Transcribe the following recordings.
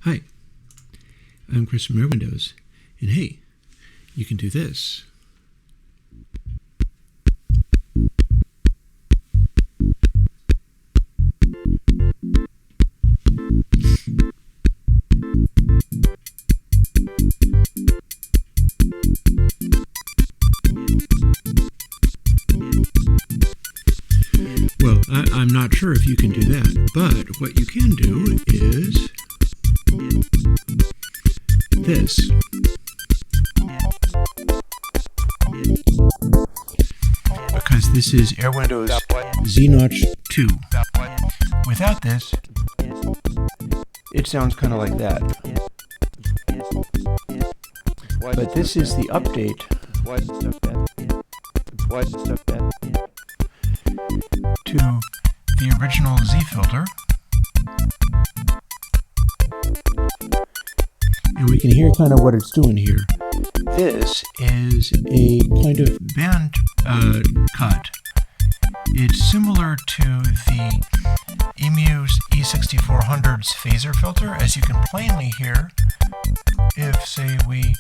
Hi, I'm Chris from Airwindows, and hey, you can do this. Well, I'm not sure if you can do that, but what you can do is this. Because this is Airwindows ZNotch2. Without this, it sounds kind of like that. But this is the update to the original Z filter. And we can hear kind of what it's doing here. This is a kind of band cut. It's similar to the EMU's E6400's phaser filter, as you can plainly hear if, say, we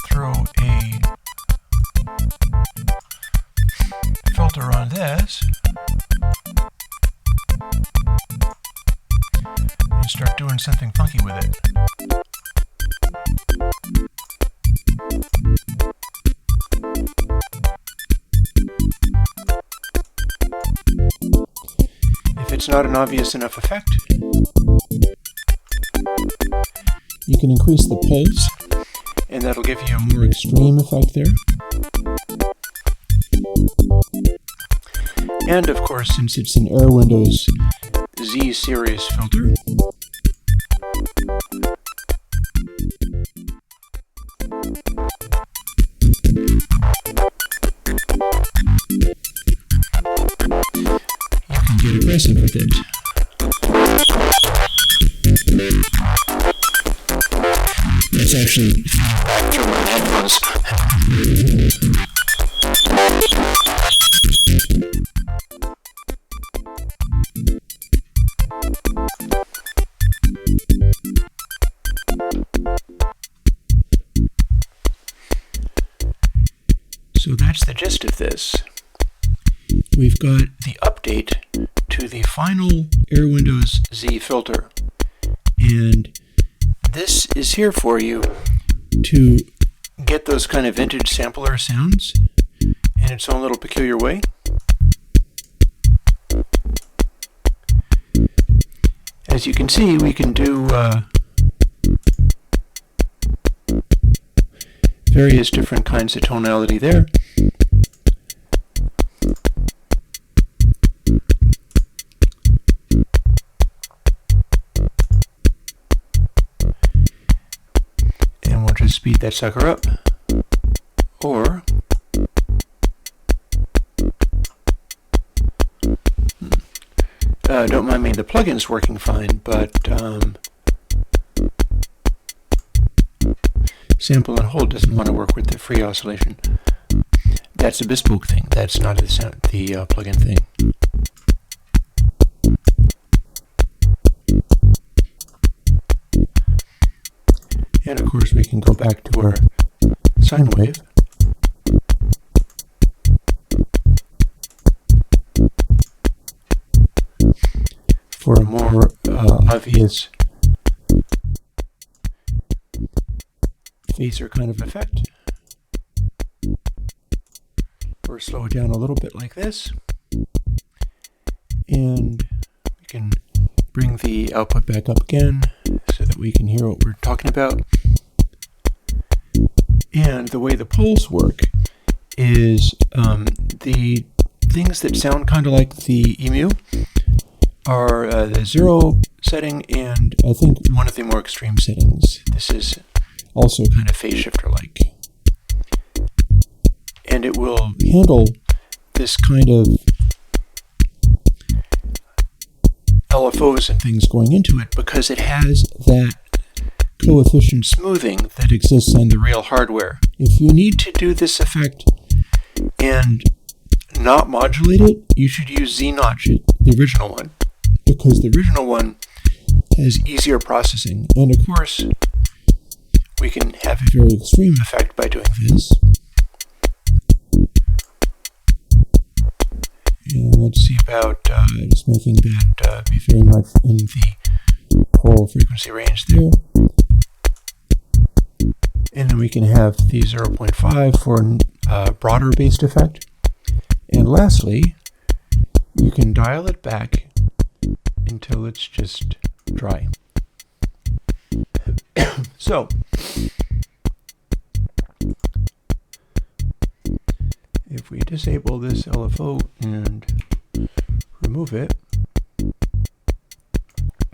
throw a filter on this and start doing something funky with it. If it's not an obvious enough effect, you can increase the pulse, and that'll give you a more extreme effect there. And of course, since it's an Airwindows Z series filter, you can get aggressive with it. That's actually back through my headphones. So that's the gist of this. We've got the update to the final Airwindows Z filter. And this is here for you to get those kind of vintage sampler sounds in its own little peculiar way. As you can see, we can do various different kinds of tonality there. And we'll just speed that sucker up. Or don't mind me, the plugin's working fine, but sample and hold doesn't want to work with the free oscillation. That's a bespoke thing. That's not the plugin thing. And of course, we can go back to our sine wave. For a more obvious phaser kind of effect. Or slow it down a little bit like this. And we can bring the output back up again so that we can hear what we're talking about. And the way the poles work is the things that sound kind of like the EMU are the 0 setting and I think one of the more extreme settings. This is also kind of phase shifter like. And it will handle this kind of LFOs and things going into it because it has that coefficient smoothing that exists on the real hardware. If you need to do this effect and not modulate it, you should use ZNotch, the original one, because the original one has easier processing. And of course, we can have a very extreme effect by doing this. And let's see about just making that be very much in the pole frequency range there. And then we can have the 0.5 for a broader based effect. And lastly, you can dial it back until it's just dry. So, if we disable this LFO and remove it,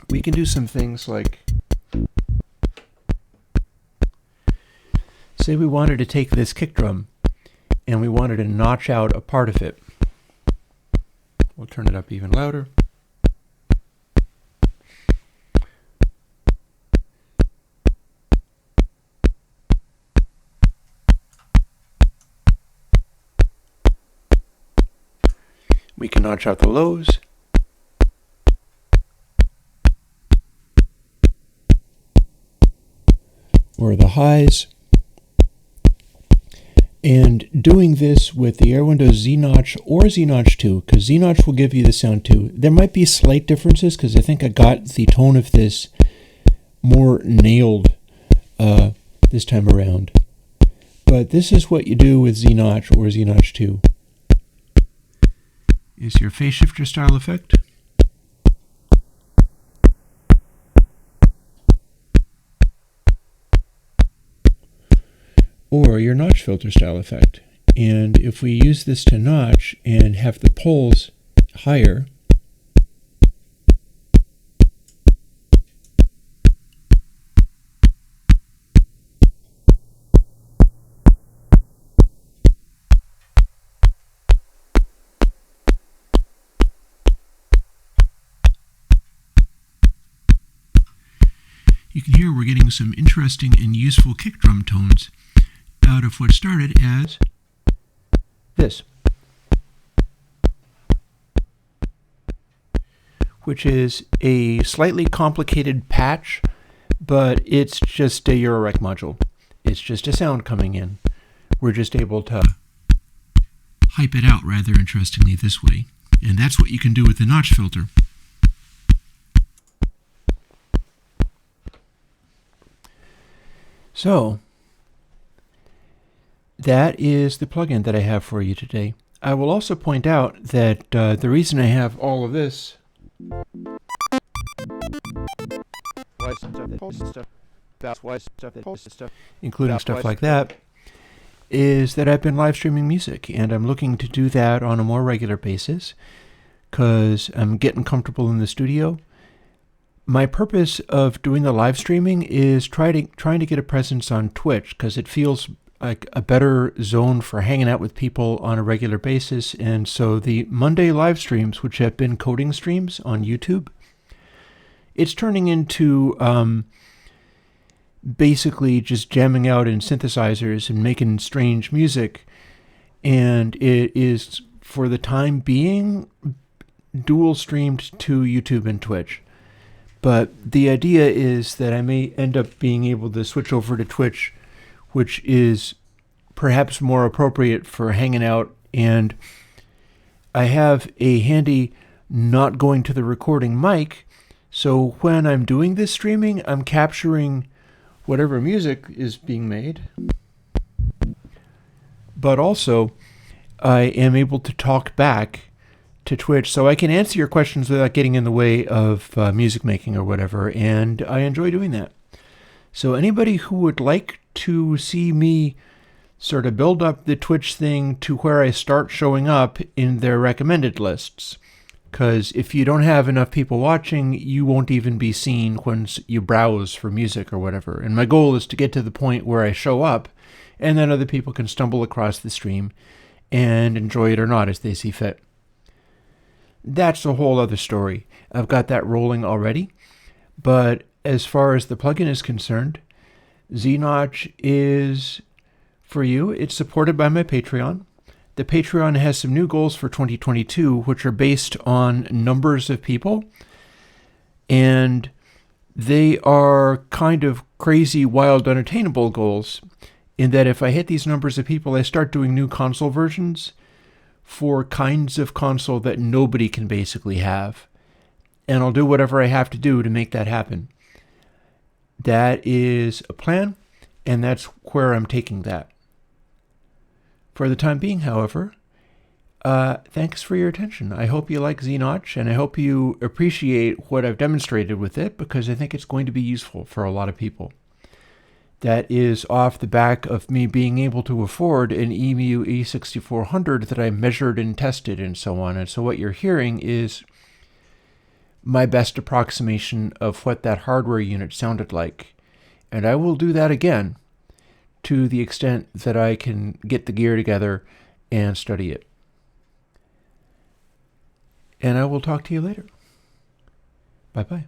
we can do some things like, say we wanted to take this kick drum and we wanted to notch out a part of it. We'll turn it up even louder. We can notch out the lows. Or the highs. And doing this with the Airwindows ZNotch or ZNotch2, because ZNotch will give you the sound too. There might be slight differences because I think I got the tone of this more nailed this time around. But this is what you do with ZNotch or ZNotch2. Is your phase shifter style effect. Or your notch filter style effect. And if we use this to notch and have the poles higher, you can hear we're getting some interesting and useful kick drum tones out of what started as this, which is a slightly complicated patch, but it's just a Eurorec module. It's just a sound coming in. We're just able to hype it out rather interestingly this way. And that's what you can do with the notch filter. So, that is the plugin that I have for you today. I will also point out that the reason I have all of this including stuff like that, is that I've been live streaming music, and I'm looking to do that on a more regular basis because I'm getting comfortable in the studio. My purpose of doing the live streaming is trying to get a presence on Twitch because it feels like a better zone for hanging out with people on a regular basis. And so the Monday live streams, which have been coding streams on YouTube, it's turning into basically just jamming out in synthesizers and making strange music. And it is, for the time being, dual streamed to YouTube and Twitch. But the idea is that I may end up being able to switch over to Twitch, which is perhaps more appropriate for hanging out. And I have a handy not going to the recording mic, so when I'm doing this streaming, I'm capturing whatever music is being made, but also I am able to talk back to Twitch, so I can answer your questions without getting in the way of music making or whatever, and I enjoy doing that. So anybody who would like to see me sort of build up the Twitch thing to where I start showing up in their recommended lists, because if you don't have enough people watching, you won't even be seen when you browse for music or whatever. And my goal is to get to the point where I show up, and then other people can stumble across the stream and enjoy it or not as they see fit. That's a whole other story. I've got that rolling already. But as far as the plugin is concerned, ZNotch is for you. It's supported by my Patreon. The Patreon has some new goals for 2022, which are based on numbers of people. And They are kind of crazy, wild, unattainable goals, in that if I hit these numbers of people, I start doing new console versions for kinds of console that nobody can basically have. And I'll do whatever I have to do to make that happen. That is a plan, and that's where I'm taking that. For the time being, however, thanks for your attention. I hope you like ZNotch, and I hope you appreciate what I've demonstrated with it, because I think it's going to be useful for a lot of people. That is off the back of me being able to afford an EMU E6400 that I measured and tested and so on. And so what you're hearing is my best approximation of what that hardware unit sounded like. And I will do that again to the extent that I can get the gear together and study it. And I will talk to you later. Bye-bye.